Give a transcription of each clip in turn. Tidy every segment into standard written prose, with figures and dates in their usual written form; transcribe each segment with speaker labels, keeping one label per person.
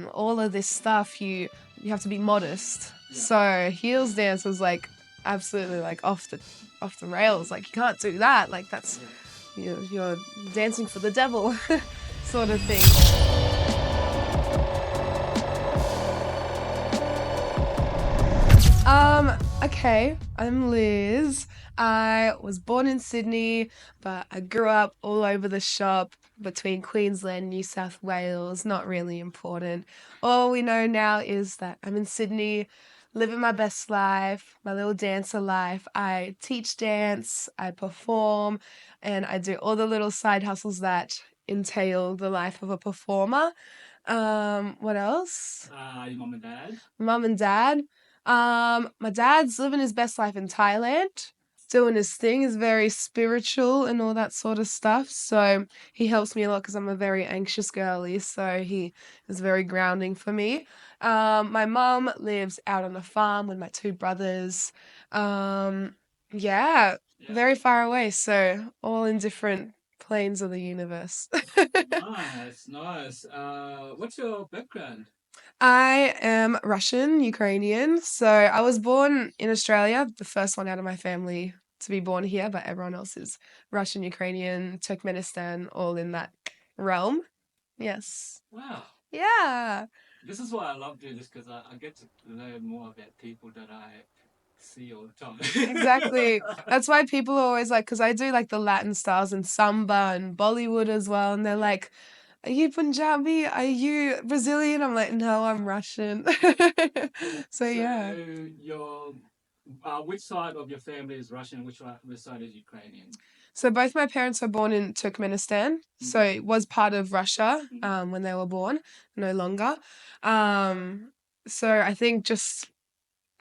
Speaker 1: and all of this stuff, you have to be modest. So heels dance was like absolutely like off the rails. Like you can't do that. Like that's you're dancing for the devil, sort of thing. Okay, I'm Liz. I was born in Sydney, but I grew up all over the shop between Queensland, New South Wales, not really important. All we know now is that I'm in Sydney, living my best life, my little dancer life. I teach dance, I perform, and I do all the little side hustles that entail the life of a performer. What else?
Speaker 2: Your mum and dad?
Speaker 1: Mum and dad. My dad's living his best life in Thailand, doing his thing. Is very spiritual and all that sort of stuff. So he helps me a lot because I'm a very anxious girly. So he is very grounding for me. My mum lives out on a farm with my two brothers. Yeah, very far away. So all in different planes of the universe.
Speaker 2: Nice. What's your background?
Speaker 1: I am Russian, Ukrainian. So I was born in Australia, the first one out of my family to be born here, but everyone else is Russian, Ukrainian, Turkmenistan, all in that realm. Yes.
Speaker 2: Wow.
Speaker 1: Yeah.
Speaker 2: This is why I love doing this because I get to learn more about people that I see all the time.
Speaker 1: Exactly. That's why people are always like, because I do like the Latin styles and samba and Bollywood as well, and they're like, are you Punjabi? Are you Brazilian? I'm like, no, I'm Russian. So yeah.
Speaker 2: Your which side of your family is Russian? Which side is Ukrainian?
Speaker 1: So both my parents were born in Turkmenistan, so it was part of Russia when they were born, no longer. So I think just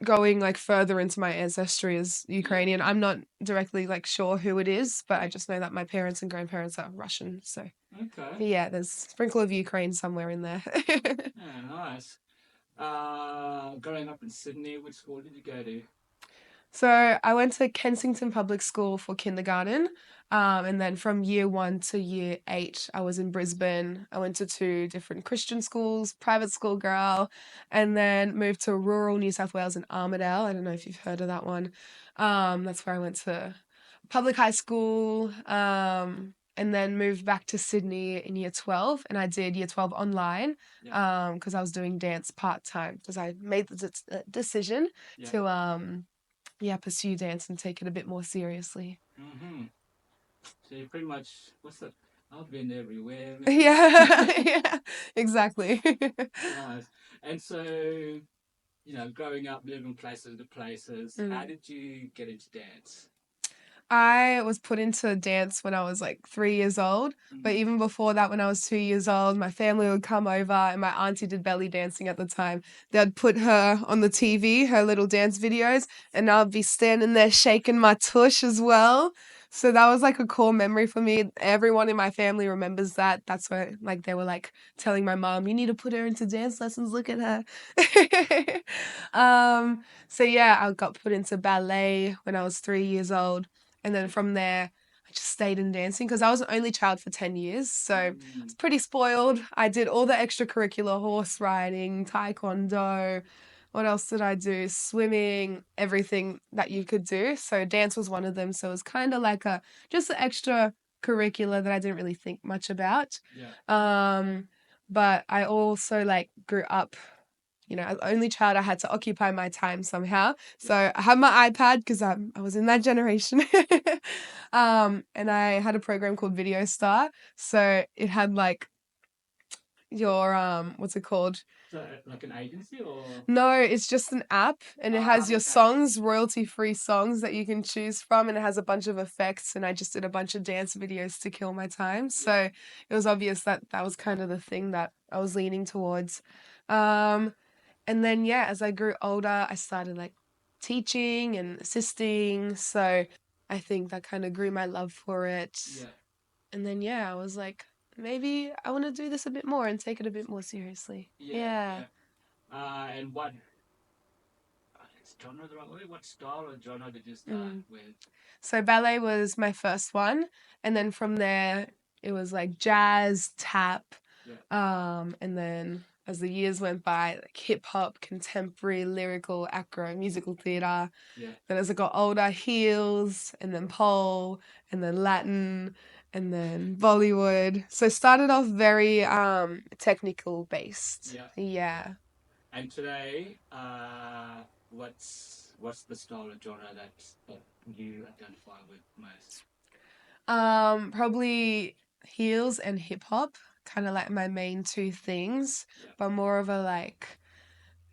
Speaker 1: going like further into my ancestry as Ukrainian, I'm not directly like sure who it is, but I just know that my parents and grandparents are Russian. So yeah, there's a sprinkle of Ukraine somewhere in there.
Speaker 2: Yeah, nice. Growing up in Sydney, which school did you go to?
Speaker 1: So I went to Kensington Public School for kindergarten. And then from year 1 to year 8, I was in Brisbane. I went to 2 different Christian schools, private school girl, and then moved to rural New South Wales in Armidale. I don't know if you've heard of that one. That's where I went to public high school. And then moved back to Sydney in year 12, and I did year 12 online because I was doing dance part time because I made the decision to pursue dance and take it a bit more seriously.
Speaker 2: Mm-hmm. So you pretty much, what's that? I've been everywhere.
Speaker 1: Yeah, exactly.
Speaker 2: Nice. And so, growing up, moving places to places, how did you get into dance?
Speaker 1: I was put into dance when I was like 3 years old, but even before that, when I was 2 years old, my family would come over and my auntie did belly dancing at the time. They'd put her on the TV, her little dance videos, and I'd be standing there shaking my tush as well. So that was like a core memory for me. Everyone in my family remembers that. That's where like they were like telling my mom, "You need to put her into dance lessons. Look at her." So yeah, I got put into ballet when I was 3 years old. And then from there, I just stayed in dancing because I was an only child for 10 years. So I was pretty spoiled. I did all the extracurricular horse riding, taekwondo. What else did I do? Swimming, everything that you could do. So dance was one of them. So it was kind of like just an extra curricular that I didn't really think much about. But I also like grew up as only child, I had to occupy my time somehow. So I had my iPad because I was in that generation. And I had a program called Video Star. So it had like your what's it called?
Speaker 2: So, like an agency or?
Speaker 1: No, it's just an app and it has your songs, royalty-free songs that you can choose from, and it has a bunch of effects, and I just did a bunch of dance videos to kill my time. So it was obvious that that was kind of the thing that I was leaning towards. And then as I grew older, I started like teaching and assisting. So I think that kind of grew my love for it. And then I was like, maybe I want to do this a bit more and take it a bit more seriously. Yeah.
Speaker 2: And what is genre the right word? What style or genre did you start with?
Speaker 1: So ballet was my first one, and then from there it was like jazz, tap, and then as the years went by, like hip hop, contemporary, lyrical, acro, musical theatre.
Speaker 2: Yeah.
Speaker 1: Then as I got older, heels, and then pole, and then Latin, and then Bollywood. So started off very technical based.
Speaker 2: Yeah.
Speaker 1: Yeah.
Speaker 2: And today, what's the style of genre that you identify with most?
Speaker 1: Probably heels and hip hop, kind of like my main two things,
Speaker 2: Yeah.
Speaker 1: but more of a like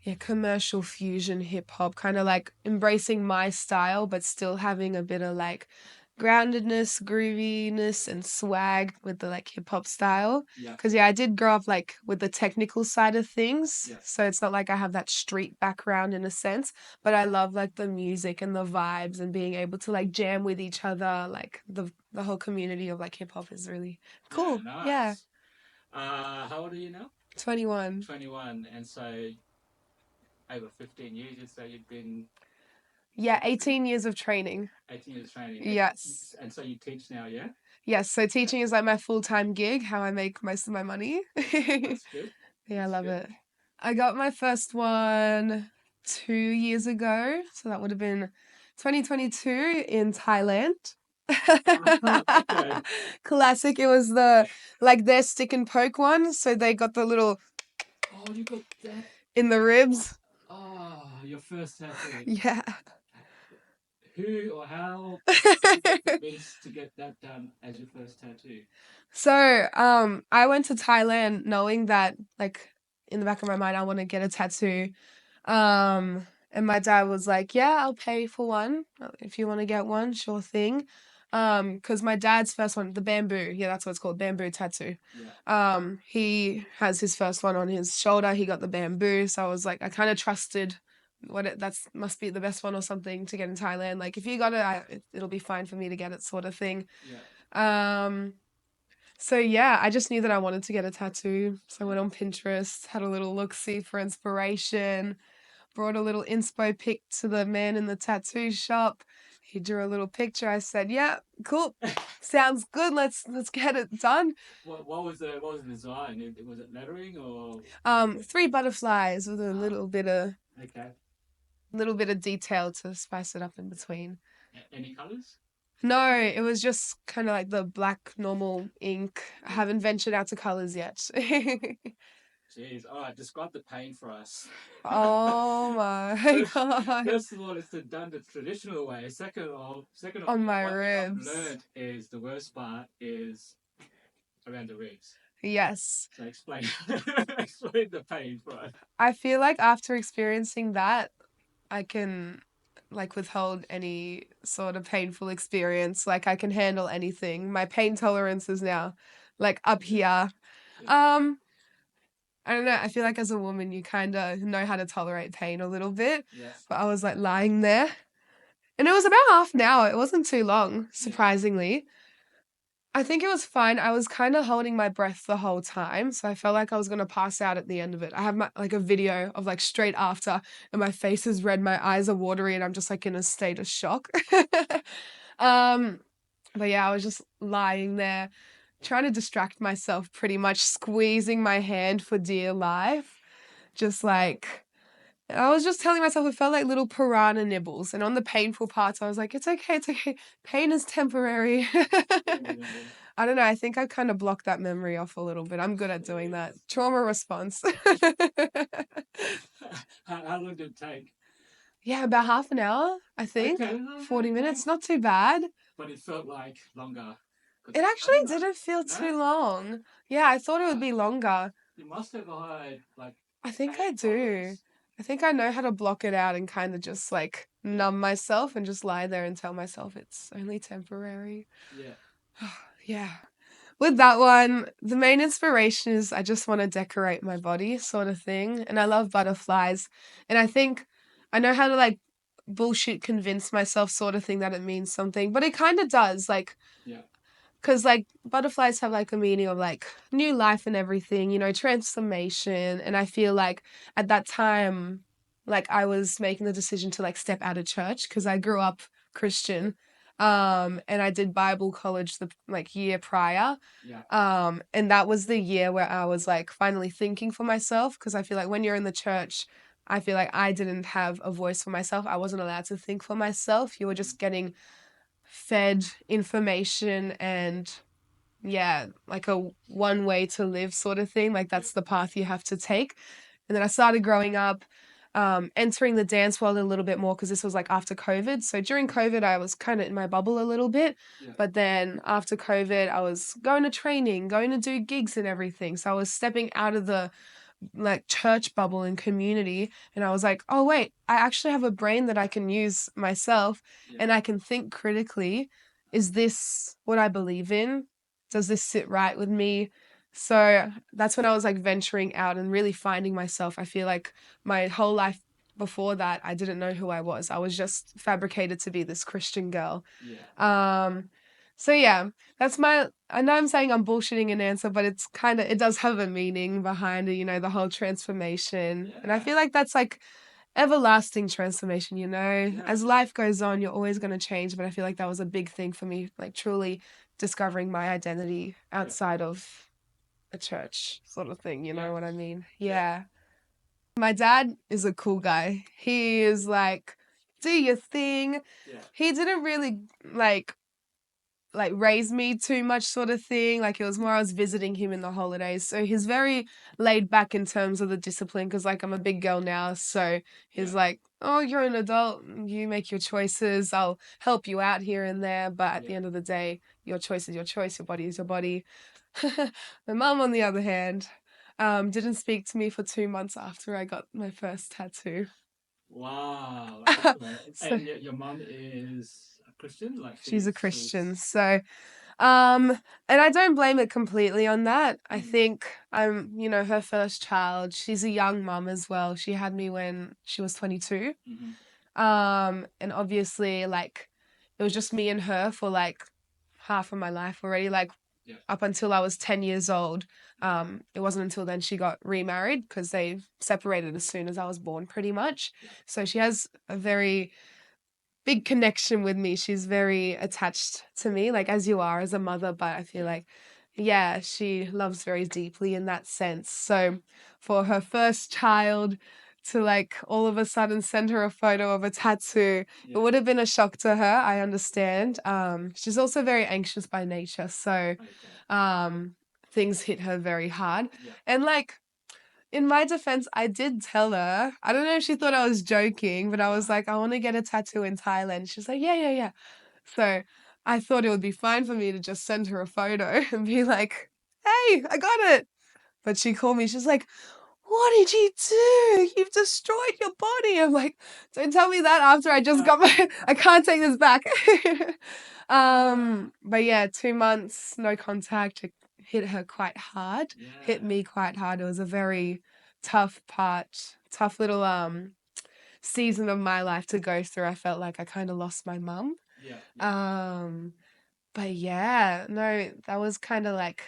Speaker 1: yeah, commercial fusion hip hop, kind of like embracing my style, but still having a bit of like groundedness, grooviness, and swag with the like hip hop style.
Speaker 2: Yeah.
Speaker 1: Because yeah, I did grow up like with the technical side of things,
Speaker 2: Yeah.
Speaker 1: so it's not like I have that street background in a sense, but I love like the music and the vibes and being able to like jam with each other. Like the whole community of like hip hop is really
Speaker 2: Yeah.
Speaker 1: cool. Yeah,
Speaker 2: Nice. How old are you now?
Speaker 1: 21.
Speaker 2: 21. And so over 15 years, you'd say you've been
Speaker 1: Yeah, 18 years of training.
Speaker 2: 18 years training.
Speaker 1: Yes.
Speaker 2: And so you teach now, yeah?
Speaker 1: Yes, so teaching is like my full-time gig, how I make most of my money.
Speaker 2: That's good.
Speaker 1: Yeah, I
Speaker 2: That's
Speaker 1: love
Speaker 2: good.
Speaker 1: it. I got my first one 2 years ago, so that would have been 2022 in Thailand.
Speaker 2: Okay.
Speaker 1: Classic. It was the like their stick and poke one, so they got the little
Speaker 2: Oh, you got that.
Speaker 1: in the ribs.
Speaker 2: Oh, your first tattoo.
Speaker 1: Yeah.
Speaker 2: Who or how did you get convinced to get that done as your first tattoo?
Speaker 1: So, I went to Thailand knowing that, like, in the back of my mind, I want to get a tattoo. And my dad was like, "Yeah, I'll pay for one if you want to get one, sure thing." Because my dad's first one, the bamboo, yeah, that's what it's called, bamboo tattoo.
Speaker 2: Yeah.
Speaker 1: He has his first one on his shoulder. He got the bamboo, so I was like, I kind of trusted that's must be the best one or something to get in Thailand. Like, if you got it'll be fine for me to get it, sort of thing.
Speaker 2: Yeah.
Speaker 1: Um. So yeah, I just knew that I wanted to get a tattoo. So I
Speaker 2: Yeah.
Speaker 1: went on Pinterest, had a little look-see for inspiration, brought a little inspo pic to the man in the tattoo shop. He drew a little picture. I said, "Yeah, cool. Sounds good. Let's get it done."
Speaker 2: What was the design? Was it lettering or?
Speaker 1: Three butterflies with a
Speaker 2: Ah, okay.
Speaker 1: little bit of detail to spice it up in between.
Speaker 2: Any colors?
Speaker 1: No, it was just kind of like the black normal ink. I
Speaker 2: Yeah.
Speaker 1: haven't ventured out to colors yet.
Speaker 2: Jeez. All right. Describe the pain for us.
Speaker 1: Oh my
Speaker 2: First,
Speaker 1: god.
Speaker 2: first of all, it's done the traditional way. Second of
Speaker 1: On
Speaker 2: all,
Speaker 1: my
Speaker 2: one thing I've
Speaker 1: ribs.
Speaker 2: learned is the worst part is around the ribs.
Speaker 1: Yes.
Speaker 2: So explain explain the pain for us.
Speaker 1: I feel like after experiencing that, I can like withhold any sort of painful experience. Like I can handle anything. My pain tolerance is now like up
Speaker 2: Yeah.
Speaker 1: here.
Speaker 2: Yeah.
Speaker 1: Um, I don't know. I feel like as a woman, you kind of know how to tolerate pain a little bit.
Speaker 2: Yeah.
Speaker 1: But I was like lying there, and it was about half an hour. It wasn't too long,
Speaker 2: Yeah.
Speaker 1: surprisingly. I think it was fine. I was kind of holding my breath the whole time, so I felt like I was gonna pass out at the end of it. I have my like a video of like straight after, and my face is red, my eyes are watery, and I'm just like in a state of shock. um, but yeah, I was just lying there, trying to distract myself, pretty much squeezing my hand for dear life, just like I was just telling myself it felt like little piranha nibbles. And on the painful parts, I was like, it's okay, it's okay. Pain is temporary.
Speaker 2: Yeah. Yeah. Yeah.
Speaker 1: I don't know. I think I've kind of blocked that memory off a little bit. I'm good at doing that.
Speaker 2: Jeez.
Speaker 1: Trauma response.
Speaker 2: How long did it take?
Speaker 1: Yeah, about half an hour, I think.
Speaker 2: Okay.
Speaker 1: 40
Speaker 2: Okay.
Speaker 1: minutes, not too bad.
Speaker 2: But it felt like longer.
Speaker 1: It
Speaker 2: 'Cause I
Speaker 1: actually
Speaker 2: don't know.
Speaker 1: didn't feel
Speaker 2: No?
Speaker 1: too long. Yeah, I thought it would
Speaker 2: Ah,
Speaker 1: be longer.
Speaker 2: you must have had like
Speaker 1: I think I
Speaker 2: pain
Speaker 1: do.
Speaker 2: tolerance.
Speaker 1: I think I know how to block it out and kind of just like
Speaker 2: Yeah.
Speaker 1: numb myself and just lie there and tell myself it's only temporary.
Speaker 2: Yeah.
Speaker 1: Yeah. With that one, the main inspiration is I just want to decorate my body, sort of thing. And I love butterflies. And I think I know how to like bullshit convince myself, sort of thing, that it means something. But it kind of does. Like,
Speaker 2: Yeah.
Speaker 1: because like butterflies have like a meaning of like new life and everything, transformation. And I feel like at that time, like I was making the decision to like step out of church because I grew up Christian. And I did Bible college the like year prior.
Speaker 2: Yeah.
Speaker 1: And that was the year where I was like finally thinking for myself, because I feel like when you're in the church, I feel like I didn't have a voice for myself. I wasn't allowed to think for myself. You were just getting fed information and yeah, like a one way to live sort of thing. Like that's the path you have to take. And then I started growing up, entering the dance world a little bit more because this was like after COVID. So during COVID, I was kind of in my bubble a little bit.
Speaker 2: Yeah.
Speaker 1: But then after COVID, I was going to training, going to do gigs and everything. So I was stepping out of the like church bubble and community, and I was like, oh wait, I actually have a brain that I can use myself.
Speaker 2: Yeah.
Speaker 1: And I can think critically. Is this what I believe in? Does this sit right with me? So that's when I was like venturing out and really finding myself. I feel like my whole life before that, I didn't know who I was. I was just fabricated to be this Christian girl.
Speaker 2: Yeah.
Speaker 1: So yeah, that's my, I know I'm saying I'm bullshitting an answer, but it's kind of, it does have a meaning behind it, you know, the whole transformation. And I
Speaker 2: Yeah.
Speaker 1: feel like that's like everlasting transformation, you know.
Speaker 2: Yeah.
Speaker 1: As life goes on, you're always going to change, but I feel like that was a big thing for me, like truly discovering my identity
Speaker 2: Yeah.
Speaker 1: outside of a church sort of thing, you
Speaker 2: Yeah.
Speaker 1: know what I mean?
Speaker 2: Yeah.
Speaker 1: Yeah. My dad is a cool guy. He is like, do your thing.
Speaker 2: Yeah.
Speaker 1: He didn't really like raise me too much sort of thing. Like it was more I was visiting him in the holidays. So he's very laid back in terms of the discipline because like I'm a big girl now. So he's
Speaker 2: Yeah.
Speaker 1: like, oh, you're an adult. You make your choices. I'll help you out here and there. But at the
Speaker 2: Yeah.
Speaker 1: end of the day, your choice is your choice. Your body is your body. My mum, on the other hand, didn't speak to me for 2 months after I got my first tattoo.
Speaker 2: Wow. Okay.
Speaker 1: So
Speaker 2: And your mum is a Christian, like
Speaker 1: she's a
Speaker 2: she's.
Speaker 1: Christian. So and I don't blame it completely on that. I
Speaker 2: Mm.
Speaker 1: think I'm, you know, her first child. She's a young mum as well. She had me when she was 22.
Speaker 2: Mm-hmm.
Speaker 1: And obviously, like, it was just me and her for like half of my life already. Like,
Speaker 2: Yeah.
Speaker 1: up until I was 10 years old. It wasn't until then she got remarried because they separated as soon as I was born, pretty much.
Speaker 2: Yeah.
Speaker 1: So she has a very big connection with me. She's very attached to me, like as you are as a mother, but I feel
Speaker 2: Yeah.
Speaker 1: like, yeah, she loves very deeply in that sense. So for her first child to like all of a sudden send her a photo of a tattoo, it
Speaker 2: Yeah.
Speaker 1: would have been a shock to her, I understand. She's also very anxious by nature, so
Speaker 2: Okay.
Speaker 1: things hit her very hard.
Speaker 2: Yeah.
Speaker 1: And like in my defense, I did tell her. I don't know if she thought I was joking, but I was like, I want to get a tattoo in Thailand. She's like, yeah, yeah, yeah. So I thought it would be fine for me to just send her a photo and be like, hey, I got it. But she called me. She's like, what did you do? You've destroyed your body. I'm like, don't tell me that after I just got my, I can't take this back. But yeah, 2 months, no contact. It hit her quite hard, hit
Speaker 2: Yeah.
Speaker 1: me quite hard. It was a very tough part, tough little season of my life to go through. I felt like I kind of lost my mum.
Speaker 2: Yeah. Yeah.
Speaker 1: Um, but yeah, no, that was kind of like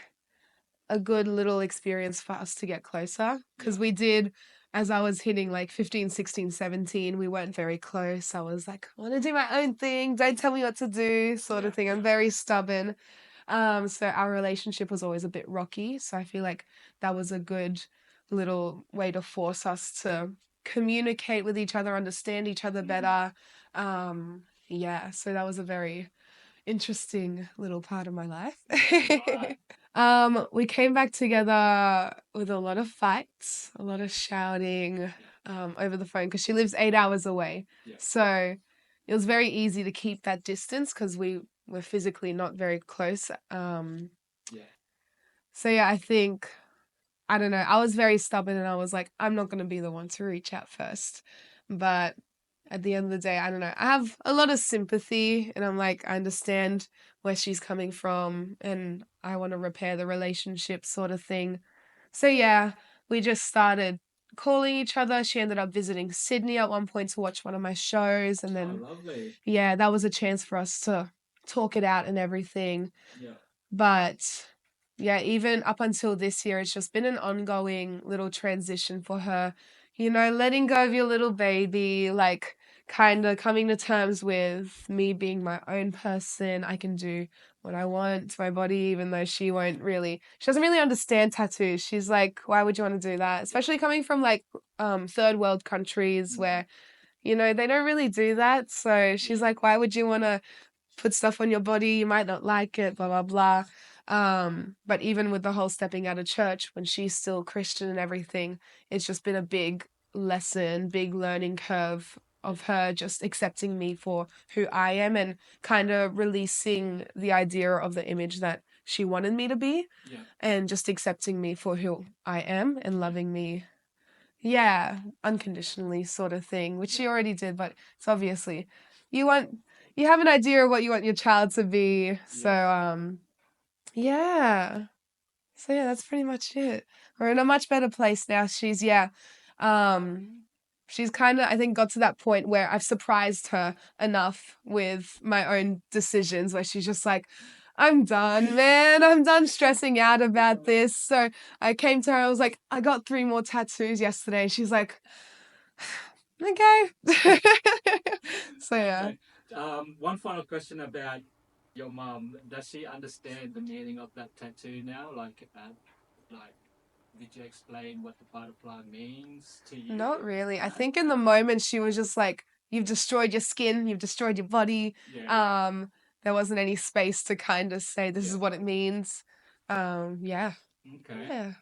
Speaker 1: a good little experience for us to get closer
Speaker 2: Yeah.
Speaker 1: because we did, as I was hitting like 15, 16, 17, we weren't very close. I was like, I want to do my own thing, don't tell me what to do, sort
Speaker 2: Yeah.
Speaker 1: of thing. I'm very stubborn. So our relationship was always a bit rocky, so I feel like that was a good little way to force us to communicate with each other, understand each other
Speaker 2: Mhm.
Speaker 1: better. Yeah, so that was a very interesting little part of my life.
Speaker 2: Right.
Speaker 1: We came back together with a lot of fights, a lot of shouting,
Speaker 2: Yeah.
Speaker 1: over the phone because she lives 8 hours away.
Speaker 2: Yeah.
Speaker 1: So it was very easy to keep that distance because we were physically not very close.
Speaker 2: Yeah.
Speaker 1: So yeah, I think I don't know. I was very stubborn and I was like, I'm not going to be the one to reach out first. But at the end of the day, I don't know. I have a lot of sympathy and I'm like, I understand where she's coming from and I want to repair the relationship sort of thing. So yeah, we just started calling each other. She ended up visiting Sydney at one point to watch one of my shows. And
Speaker 2: Oh,
Speaker 1: then,
Speaker 2: lovely.
Speaker 1: yeah, that was a chance for us to talk it out and everything.
Speaker 2: Yeah.
Speaker 1: But yeah, even up until this year, it's just been an ongoing little transition for her. You know, letting go of your little baby, like kind of coming to terms with me being my own person. I can do what I want to my body, even though she doesn't really understand tattoos. She's like, why would you want to do that? Especially coming from like third world countries where, they don't really do that. So she's
Speaker 2: Yeah.
Speaker 1: like, why would you want to put stuff on your body? You might not like it, blah, blah, blah. But even with the whole stepping out of church, when she's still Christian and everything, it's just been a big lesson, big learning curve of her just accepting me for who I am and kind of releasing the idea of the image that she wanted me to be
Speaker 2: Yeah.
Speaker 1: and just accepting me for who I am and loving me, yeah, unconditionally sort of thing, which
Speaker 2: Yeah.
Speaker 1: she already did, but it's obviously you want you have an idea of what you want your child to be. So
Speaker 2: Yes.
Speaker 1: yeah. So yeah, that's pretty much it. We're in a much better place now. Um she's kind of, I think, got to that point where I've surprised her enough with my own decisions where she's just like, I'm done, man. I'm done stressing out about this. So I came to her, I was like, I got 3 more tattoos yesterday. She's like, okay. So yeah.
Speaker 2: Okay. One final question about your mom. Does she understand the meaning of that tattoo now? Like, did you explain what the butterfly means to you?
Speaker 1: Not really. I
Speaker 2: No.
Speaker 1: think in the moment she was just like, you've destroyed your skin, you've destroyed your body.
Speaker 2: Yeah.
Speaker 1: There wasn't any space to kind of say this
Speaker 2: Yeah.
Speaker 1: is what it means. Yeah.
Speaker 2: Okay.
Speaker 1: Yeah.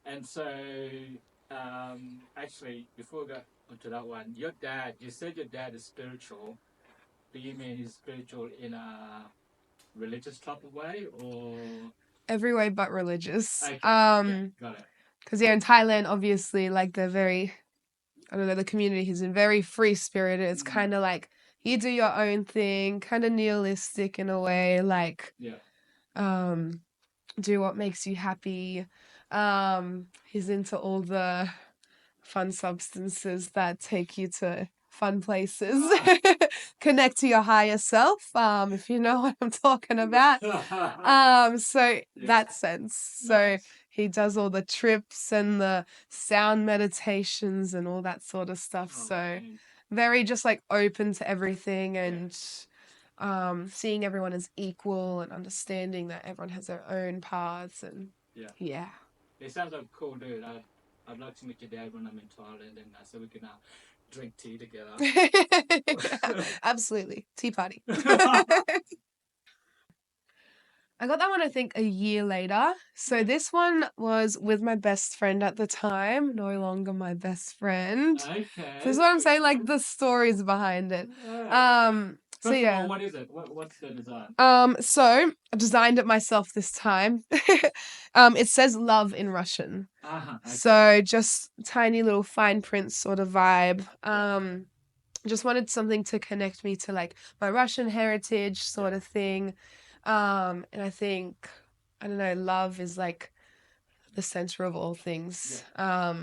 Speaker 2: And so, actually, before we go onto that one, your dad. You said your dad is spiritual. Do you mean he's spiritual in a religious type of way, or
Speaker 1: Every way but religious.
Speaker 2: okay? Yeah, got it.
Speaker 1: Because yeah, in Thailand, obviously, like they're very, I don't know, the community has been very free spirited. It's
Speaker 2: Mm.
Speaker 1: kind of like you do your own thing, kind of nihilistic in a way, like
Speaker 2: Yeah.
Speaker 1: um do what makes you happy. He's into all the fun substances that take you to fun places.
Speaker 2: Ah.
Speaker 1: Connect to your higher self, if you know what I'm talking about. So
Speaker 2: Yeah.
Speaker 1: that sense. So
Speaker 2: Nice.
Speaker 1: he does all the trips and the sound meditations and all that sort of stuff.
Speaker 2: Oh
Speaker 1: So
Speaker 2: man.
Speaker 1: very just like open to everything
Speaker 2: Yeah.
Speaker 1: and seeing everyone as equal and understanding that everyone has their own paths and
Speaker 2: Yeah.
Speaker 1: yeah.
Speaker 2: It sounds like a cool dude. I'd like to meet your dad when I'm in Thailand, and so we can drink tea together.
Speaker 1: Yeah, absolutely. Tea party. I got that one, I think, a year later. So
Speaker 2: Yeah.
Speaker 1: this one was with my best friend at the time, no longer my best friend. So this
Speaker 2: Okay.
Speaker 1: is what I'm saying, like the stories behind it.
Speaker 2: Alright.
Speaker 1: So
Speaker 2: First of all,
Speaker 1: yeah.
Speaker 2: what is it? What's the design?
Speaker 1: So I designed it myself this time. It says love in Russian.
Speaker 2: Okay.
Speaker 1: So just tiny little fine print sort of vibe.
Speaker 2: Yeah.
Speaker 1: Just wanted something to connect me to like my Russian heritage sort
Speaker 2: Yeah.
Speaker 1: of thing. And I think, I don't know, love is like the center of all things.
Speaker 2: Yeah.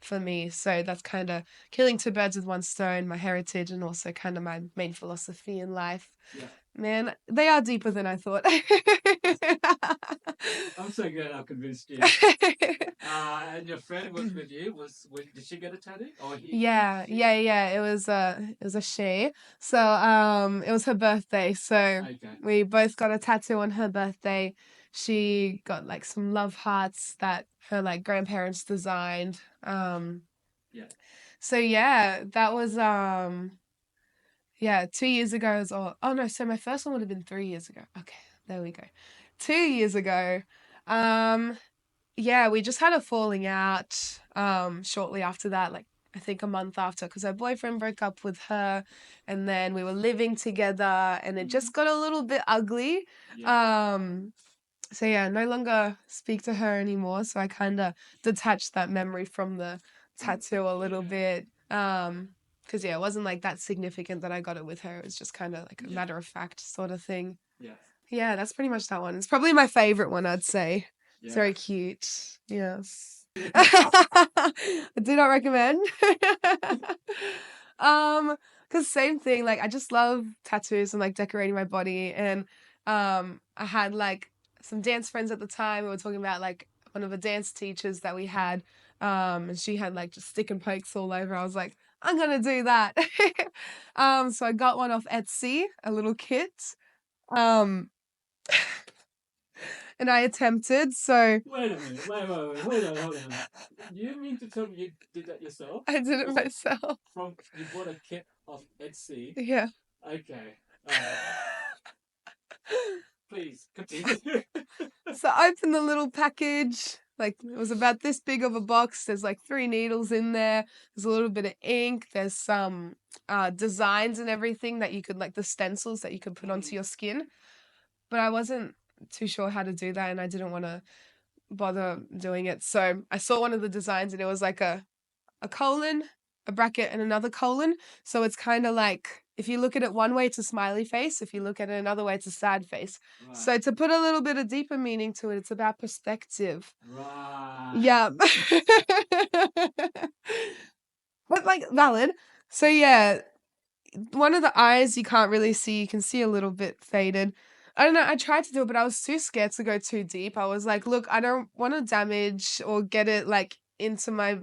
Speaker 1: For me. So that's kind of killing two birds with one stone, my heritage and also kind of my main philosophy in life.
Speaker 2: Yeah.
Speaker 1: Man, they are deeper than I thought.
Speaker 2: I'm so glad I convinced you. And your friend was with you. Did she get a tattoo? Or
Speaker 1: Yeah,
Speaker 2: she?
Speaker 1: yeah, yeah. It was a she. So it was her birthday. So
Speaker 2: Okay.
Speaker 1: we both got a tattoo on her birthday. She got like some love hearts that her like grandparents designed.
Speaker 2: Yeah.
Speaker 1: So yeah, that was yeah, 2 years ago as well. Oh no, so my first one would have been 3 years ago. Okay, there we go. 2 years ago. Um yeah, we just had a falling out shortly after that, like I think a month after, because her boyfriend broke up with her and then we were living together and it just got a little bit ugly.
Speaker 2: Yeah.
Speaker 1: So yeah, no longer speak to her anymore. So I kind of detached that memory from the tattoo a little
Speaker 2: Yeah.
Speaker 1: bit. Because yeah, it wasn't like that significant that I got it with her. It was just kind of like a
Speaker 2: Yeah.
Speaker 1: matter of fact sort of thing.
Speaker 2: Yeah.
Speaker 1: Yeah, that's pretty much that one. It's probably my favorite one, I'd say. It's
Speaker 2: Yeah.
Speaker 1: very cute. Yes. I do not recommend. Because same thing, like I just love tattoos and like decorating my body. And I had like some dance friends at the time. We were talking about like one of the dance teachers that we had. And she had like just stick and pokes all over. I was like, I'm gonna do that. So I got one off Etsy, a little kit. Um, and I attempted. So
Speaker 2: Wait a minute. Hold on. You mean to tell me you did that yourself?
Speaker 1: I did it
Speaker 2: Was it
Speaker 1: myself.
Speaker 2: you bought a kit off Etsy?
Speaker 1: Yeah.
Speaker 2: Okay. All right. Please continue.
Speaker 1: So I opened the little package. Like it was about this big of a box. There's like 3 needles in there. There's a little bit of ink. There's some designs and everything that you could like the stencils that you could put onto your skin. But I wasn't too sure how to do that and I didn't want to bother doing it. So I saw one of the designs and it was like a colon, a bracket, and another colon. So it's kind of like if you look at it one way, it's a smiley face. If you look at it another way, it's a sad face.
Speaker 2: Right.
Speaker 1: So to put a little bit of deeper meaning to it, it's about perspective.
Speaker 2: Right.
Speaker 1: Yeah. But like valid. So yeah, one of the eyes you can't really see. You can see a little bit faded. I don't know. I tried to do it, but I was too scared to go too deep. I was like, look, I don't want to damage or get it like into my.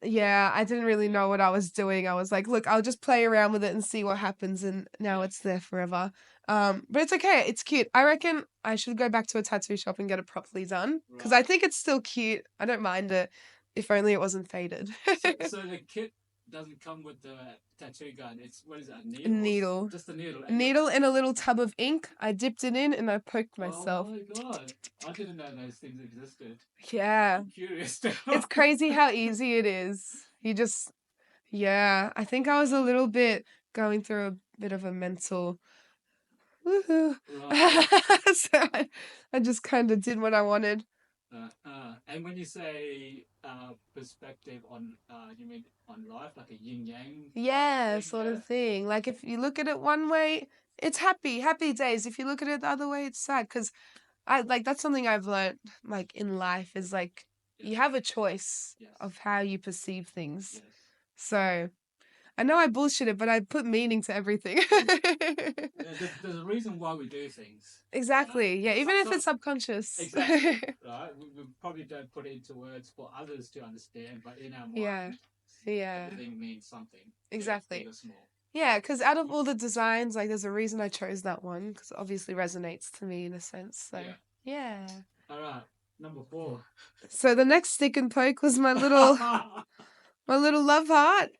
Speaker 1: Yeah, I didn't really know what I was doing. I was like, look, I'll just play around with it and see what happens. And now
Speaker 2: Yeah.
Speaker 1: it's there forever. But it's okay. It's cute. I reckon I should go back to a tattoo shop and get it properly done because I
Speaker 2: Right.
Speaker 1: think it's still cute. I don't mind it. If only it wasn't faded.
Speaker 2: So the kit doesn't come with the tattoo gun. It's what is it? A
Speaker 1: A
Speaker 2: needle?
Speaker 1: needle.
Speaker 2: Just a needle.
Speaker 1: A needle and a little tub of ink. I dipped it in and I poked myself.
Speaker 2: Oh my god! I didn't know those things existed.
Speaker 1: Yeah.
Speaker 2: I'm curious now.
Speaker 1: It's crazy how easy it is. You just, yeah. I think I was a little bit going through a bit of a mental woohoo.
Speaker 2: Right.
Speaker 1: So I just kind of did what I wanted.
Speaker 2: And when you say perspective on, you mean on life, like a yin yang?
Speaker 1: Yeah,
Speaker 2: thing?
Speaker 1: sort
Speaker 2: Yeah.
Speaker 1: of thing. Like if you look at it one way, it's happy, happy days. If you look at it the other way, it's sad. Because I like that's something I've learned like in life is like you
Speaker 2: Yes.
Speaker 1: have a choice
Speaker 2: Yes.
Speaker 1: of how you perceive things.
Speaker 2: Yes.
Speaker 1: So I know I bullshit it, but I put meaning to everything.
Speaker 2: There's a reason why we do things.
Speaker 1: Exactly. Yeah, even if
Speaker 2: So-
Speaker 1: it's subconscious.
Speaker 2: Exactly. Right. We probably don't put it into words for others to understand, but in our mind,
Speaker 1: Yeah. Yeah.
Speaker 2: everything means something.
Speaker 1: Exactly.
Speaker 2: Big or small.
Speaker 1: Yeah, because out of all the designs, like there's a reason I chose that one because it obviously resonates to me in a sense. So yeah.
Speaker 2: All right. Number 4.
Speaker 1: So the next stick and poke was my little love heart.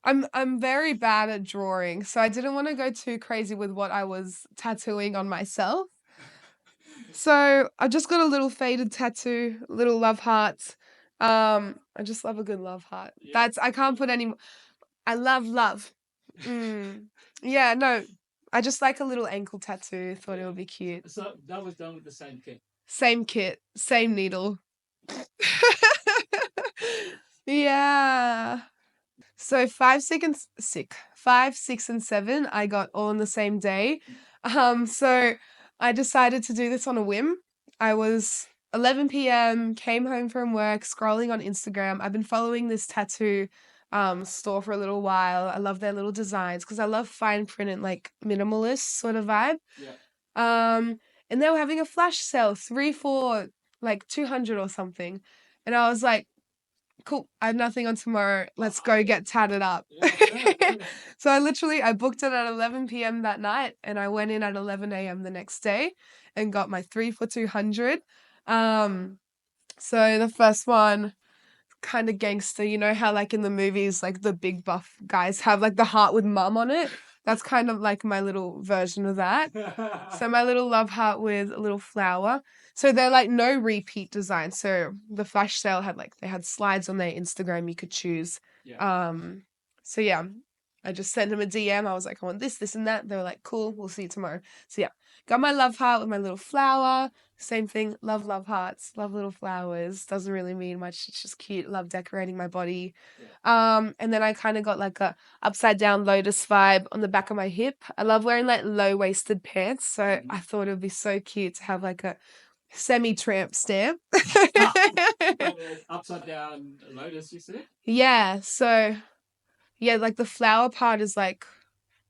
Speaker 1: I'm very bad at drawing, so I didn't want to go too crazy with what I was tattooing on myself. So I just got a little faded tattoo, little love heart. I just love a good love heart.
Speaker 2: Yeah.
Speaker 1: I can't put any. I love love. Yeah, no, I just like a little ankle tattoo. Thought it would be cute.
Speaker 2: So that was done with the same kit.
Speaker 1: Same kit, same needle. Yeah. So 5, 6, and 7, I got all on the same day. So I decided to do this on a whim. I was 11 p.m., came home from work, scrolling on Instagram. I've been following this tattoo store for a little while. I love their little designs because I love fine print and like minimalist sort of vibe.
Speaker 2: Yeah.
Speaker 1: And they were having a flash sale, 3 for like 200 or something. And I was like, cool, I have nothing on tomorrow. Let's go get tatted up.
Speaker 2: Yeah.
Speaker 1: So I booked it at 11 p.m. that night and I went in at 11 a.m. the next day and got my 3 for 200. So the first one, kind of gangster, you know how like in the movies, like the big buff guys have like the heart with mum on it? That's kind of like my little version of that. So my little love heart with a little flower. So they're like no repeat design. So the flash sale they had slides on their Instagram you could choose.
Speaker 2: Yeah.
Speaker 1: So yeah, I just sent them a DM. I was like, I want this, this, and that. They were like, cool, we'll see you tomorrow. So yeah, got my love heart with my little flower. Same thing, love hearts, love little flowers. Doesn't really mean much. It's just cute. Love decorating my body.
Speaker 2: Yeah.
Speaker 1: And then I kind of got like a upside down lotus vibe on the back of my hip. I love wearing like low waisted pants, so I thought it would be so cute to have like a semi tramp stamp.
Speaker 2: Upside down lotus, you said?
Speaker 1: Yeah, so yeah, like the flower part is like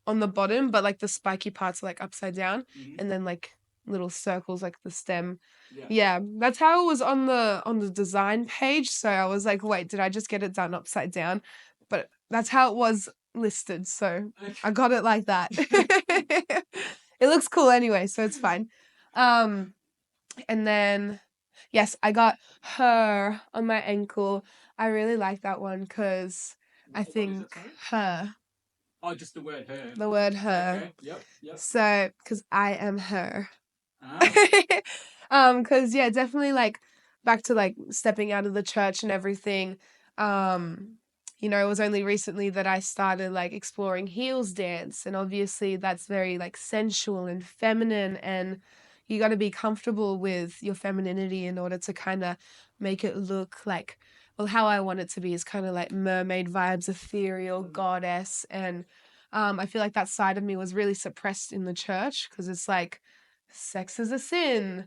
Speaker 1: on the bottom, but like the spiky parts are like upside down, and then like little circles like the stem.
Speaker 2: Yeah.
Speaker 1: Yeah, that's how it was on the design page. So I was like, wait, did I just get it done upside down? But that's how it was listed. So I got it like that. It looks cool anyway, so it's fine. And then yes, I got her on my ankle. I really like that one because I
Speaker 2: What is
Speaker 1: think
Speaker 2: it? Sorry.
Speaker 1: her,
Speaker 2: Oh, just the word her.
Speaker 1: the word her.
Speaker 2: Okay. Yep. Yep.
Speaker 1: So, because I am her.
Speaker 2: Ah.
Speaker 1: Because yeah, definitely like back to like stepping out of the church and everything. Um, it was only recently that I started like exploring heels dance, and obviously that's very like sensual and feminine, and you got to be comfortable with your femininity in order to kind of make it look like, well, how I want it to be is kind of like mermaid vibes, ethereal, goddess, and I feel like that side of me was really suppressed in the church because it's like sex is a sin,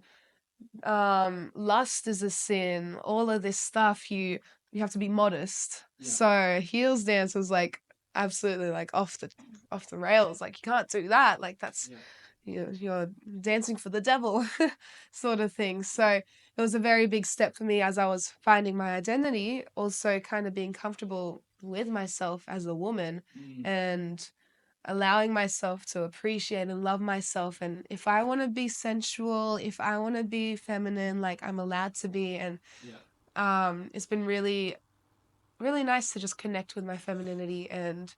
Speaker 1: lust is a sin, all of this stuff, you have to be modest.
Speaker 2: Yeah.
Speaker 1: So heels dance was like absolutely like off the rails, like you can't do that, like that's,
Speaker 2: Yeah.
Speaker 1: you're dancing for the devil, sort of thing. So it was a very big step for me as I was finding my identity, also kind of being comfortable with myself as a woman,
Speaker 2: Mm.
Speaker 1: and allowing myself to appreciate and love myself. And if I want to be sensual, if I want to be feminine, like I'm allowed to be. And
Speaker 2: Yeah.
Speaker 1: it's been really, really nice to just connect with my femininity. And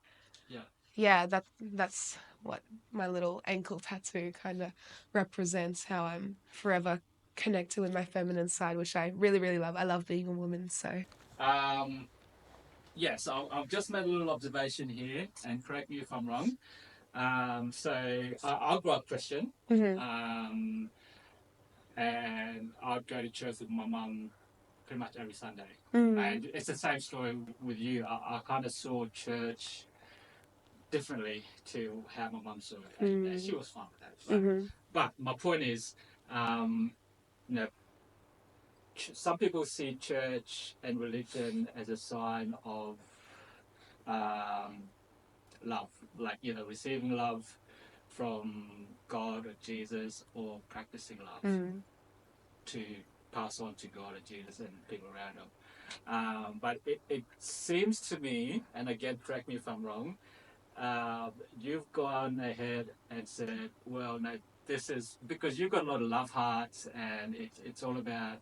Speaker 2: Yeah.
Speaker 1: yeah, that's what my little ankle tattoo kind of represents, how I'm forever connected with my feminine side, which I really, really love. I love being a woman. So
Speaker 2: Um. Yes, I've just made a little observation here, and correct me if I'm wrong. So I grew up Christian,
Speaker 1: mhm.
Speaker 2: um, and I'd go to church with my mum pretty much every Sunday.
Speaker 1: Mm.
Speaker 2: And it's the same story with you. I kind of saw church differently to how my mum saw it, and she
Speaker 1: Mm.
Speaker 2: was fine with that.
Speaker 1: Mhm.
Speaker 2: But my point is, um, you know, some people see church and religion as a sign of um, love, like receiving love from God or Jesus, or practicing love
Speaker 1: Mm.
Speaker 2: to pass on to God or Jesus and people around them. But it seems to me, and again, correct me if I'm wrong, you've gone ahead and said, well, no, this is because you've got a lot of love hearts, and it's all about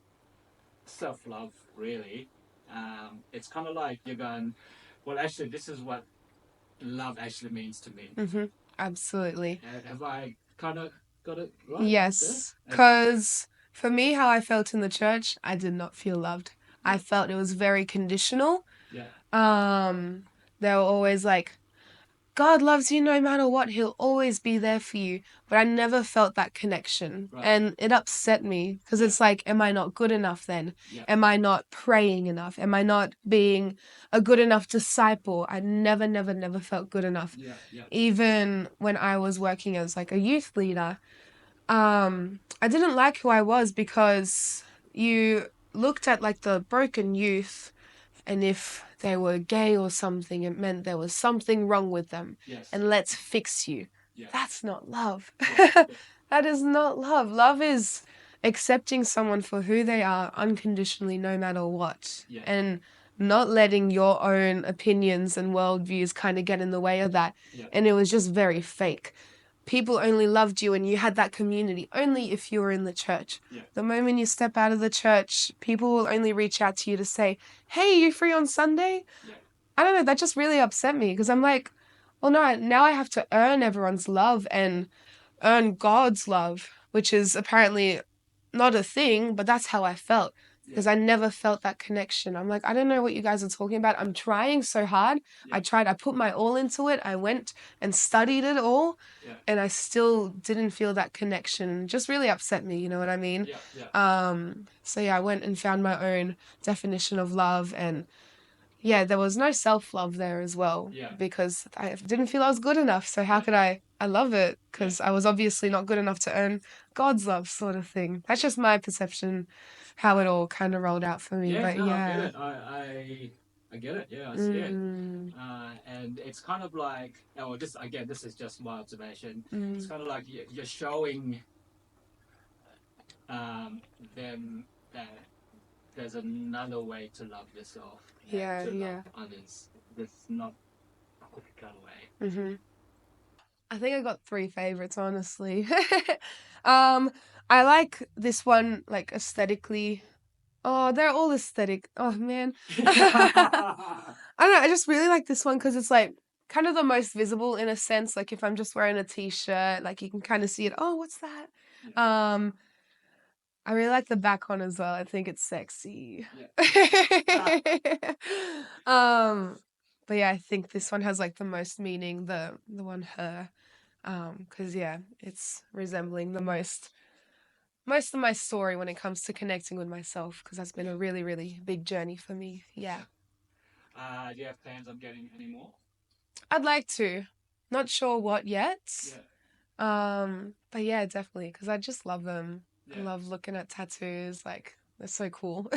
Speaker 2: self love, really. It's kind of like you're going, well, actually, this is what love actually means to me.
Speaker 1: Mhm. Absolutely.
Speaker 2: Have I kind of got it right there?
Speaker 1: Yes,
Speaker 2: Okay.
Speaker 1: because for me, how I felt in the church, I did not feel loved. I
Speaker 2: Yeah.
Speaker 1: felt it was very conditional.
Speaker 2: Yeah.
Speaker 1: Um, they were always like, God loves you no matter what, he'll always be there for you. But I never felt that connection.
Speaker 2: Right.
Speaker 1: And it upset me because
Speaker 2: Yeah.
Speaker 1: it's like, am I not good enough then?
Speaker 2: Yeah.
Speaker 1: Am I not praying enough? Am I not being a good enough disciple? I never, never, never felt good enough.
Speaker 2: Yeah. Yeah.
Speaker 1: Even when I was working as like a youth leader, I didn't like who I was because you looked at like the broken youth, and if they were gay or something, it meant there was something wrong with them.
Speaker 2: Yes.
Speaker 1: And let's fix you.
Speaker 2: Yeah.
Speaker 1: That's not love.
Speaker 2: Yeah. Yeah.
Speaker 1: That is not love. Love is accepting someone for who they are unconditionally, no matter what.
Speaker 2: Yeah.
Speaker 1: And not letting your own opinions and worldviews kind of get in the way of that.
Speaker 2: Yeah.
Speaker 1: And it was just very fake. People only loved you and you had that community only if you were in the church.
Speaker 2: Yeah.
Speaker 1: The moment you step out of the church, people will only reach out to you to say, hey, you free on Sunday?
Speaker 2: Yeah.
Speaker 1: I don't know, that just really upset me because I'm like, well, no, now I have to earn everyone's love and earn God's love, which is apparently not a thing, but that's how I felt because I never felt that connection. I'm like, I don't know what you guys are talking about. I'm trying so hard.
Speaker 2: Yeah.
Speaker 1: I put my all into it. I went and studied it all,
Speaker 2: Yeah.
Speaker 1: and I still didn't feel that connection. It just really upset me, you know what I mean?
Speaker 2: Yeah. Yeah.
Speaker 1: So yeah, I went and found my own definition of love, and yeah, there was no self-love there as well
Speaker 2: Yeah.
Speaker 1: because I didn't feel I was good enough. So how
Speaker 2: Yeah.
Speaker 1: could I love it?
Speaker 2: Yeah.
Speaker 1: Because I was obviously not good enough to earn God's love, sort of thing. That's just my perception, how it all kind of rolled out for me.
Speaker 2: Yeah.
Speaker 1: But
Speaker 2: No, I get
Speaker 1: yeah.
Speaker 2: it. I get it. Yeah, I see it.
Speaker 1: Mm,
Speaker 2: And it's kind of like, oh, this again, this is just my observation. It's
Speaker 1: mm,
Speaker 2: kind of like you're showing then there's another way to love yourself and
Speaker 1: Yeah,
Speaker 2: to
Speaker 1: yeah.
Speaker 2: love others. There's not a cookie-cutter way.
Speaker 1: Mm-hmm. I think I got three favorites, honestly. um, I like this one, like aesthetically. Oh, they're all aesthetic. Oh man. I don't know, I just really like this one because it's like kind of the most visible in a sense. Like if I'm just wearing a t-shirt, like you can kind of see it. Oh, what's that? Um, I really like the back one as well. I think it's sexy.
Speaker 2: Yeah.
Speaker 1: But yeah, I think this one has like the most meaning, the one her. Because yeah, it's resembling the most of my story when it comes to connecting with myself, because that's been a really, really big journey for me. Yeah.
Speaker 2: Do you have plans on getting any more?
Speaker 1: I'd like to. Not sure what yet.
Speaker 2: Yeah.
Speaker 1: But yeah, definitely, because I just love them. I
Speaker 2: Yeah.
Speaker 1: love looking at tattoos. Like, they're so cool.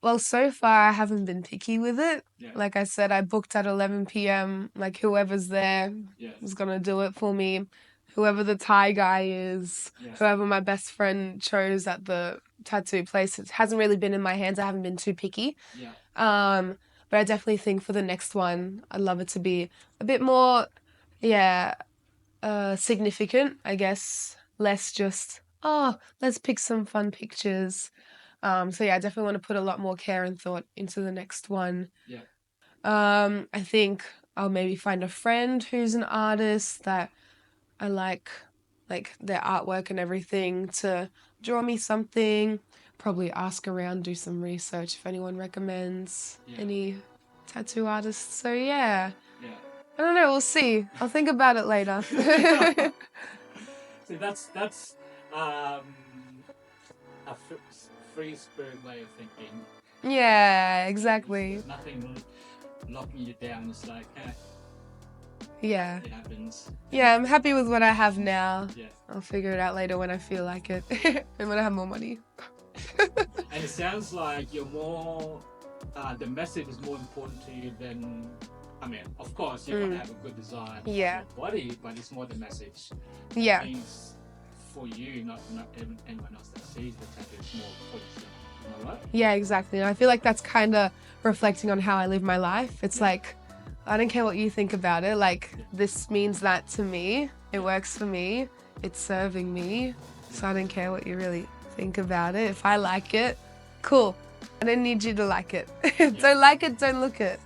Speaker 1: Well, so far I haven't been picky with it.
Speaker 2: Yeah.
Speaker 1: Like I said, I booked at 11 p.m. Like whoever's there
Speaker 2: Yes.
Speaker 1: is gonna do it for me. Whoever the Thai guy is,
Speaker 2: Yes.
Speaker 1: whoever my best friend chose at the tattoo place, it hasn't really been in my hands. I haven't been too picky.
Speaker 2: Yeah.
Speaker 1: But I definitely think for the next one, I'd love it to be a bit more, yeah, significant, I guess. Less just, oh, let's pick some fun pictures. So yeah, I definitely want to put a lot more care and thought into the next one.
Speaker 2: Yeah.
Speaker 1: I think I'll maybe find a friend who's an artist that I like their artwork and everything, to draw me something. Probably ask around, do some research if anyone recommends any tattoo artists. So yeah.
Speaker 2: Yeah.
Speaker 1: I don't know, we'll see. I'll think about it later.
Speaker 2: See, that's a free spirit way of thinking.
Speaker 1: Yeah, exactly.
Speaker 2: There's nothing locking you down. It's like,
Speaker 1: Yeah.
Speaker 2: it happens.
Speaker 1: Yeah, I'm happy with what I have now.
Speaker 2: Yeah.
Speaker 1: I'll figure it out later when I feel like it. And when I have more money.
Speaker 2: And it sounds like you're more, the message is more important to you than, I mean, of course, you want to have a good design of your body, but it's more the message.
Speaker 1: Yeah.
Speaker 2: It means for you, not anyone else that sees the tattoo. It's more for yourself. Am I right?
Speaker 1: Yeah, exactly. And I feel like that's kind of reflecting on how I live my life. It's like, I don't care what you think about it. Like, this means that to me. It works for me. It's serving me. So I don't care what you really think about it. If I like it, cool. I don't need you to like it. Don't like it, don't look it.